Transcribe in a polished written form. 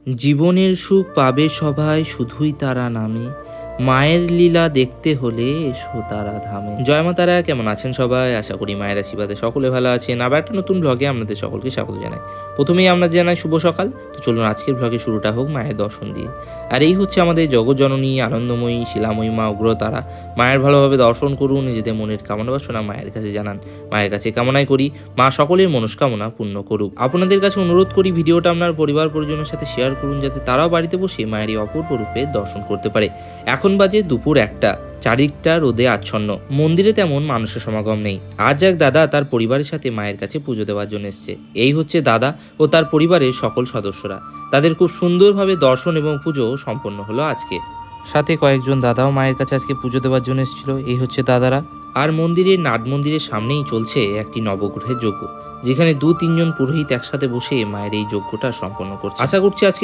জীবনের সুখ পাবে সবাই শুধুই তারা নামে, মায়ের লীলা দেখতে হলে এসো তারা ধামে। জয় মা তারা, কেমন আছেন সবাই? আশা করি মায়ের আশীর্বাদে সকলে ভালো আছেন। আবার একটা নতুন ব্লগে আপনাদের সকলকে স্বাগত জানাই। প্রথমেই আমরা জানাই শুভ সকাল। তো চলুন আজকের ব্লগে শুরুটা হোক মায়ের দর্শন দিয়ে। আর এই হচ্ছে আমাদের জগৎজননী, আনন্দময়ী, শিলাময়ী মা, উগ্রতারা। মায়ের ভালোভাবে দর্শন করুন, নিজেদের মনের কামনা বাসনা মায়ের কাছে জানান। মায়ের কাছে কামনাই করি মা সকলের মনস্কামনা পূর্ণ করুক। আপনাদের কাছে অনুরোধ করি ভিডিওটা আপনার পরিবার পরিজনের সাথে শেয়ার করুন, যাতে তারাও বাড়িতে বসে মায়ের এই অপূর্ব রূপে দর্শন করতে পারে। এখন বাজে দুপুর 1টা, চারিদিকটা রোদে আচ্ছন্ন। মন্দিরে তেমন মানুষের সমাগম নেই। আজ এক দাদা তার পরিবারের সাথে মায়ের কাছে পুজো দেওয়ার জন্য এসেছে। এই হচ্ছে দাদা ও তার পরিবারের সকল সদস্যরা। তাদের খুব সুন্দরভাবে দর্শন এবং পুজো সম্পন্ন হলো আজকে। সাথে কয়েকজন দাদাও মায়ের কাছে আজকে পুজো দেওয়ার জন্য এসেছিল। এই হচ্ছে দাদারা। আর মন্দিরের নাট মন্দিরের সামনেই চলছে একটি নবগ্রহের যজ্ঞ, যেখানে 2-3 জন পুরোহিত একসাথে বসে মায়ের এই যজ্ঞটা সম্পন্ন করছে। আশা করছি আজকে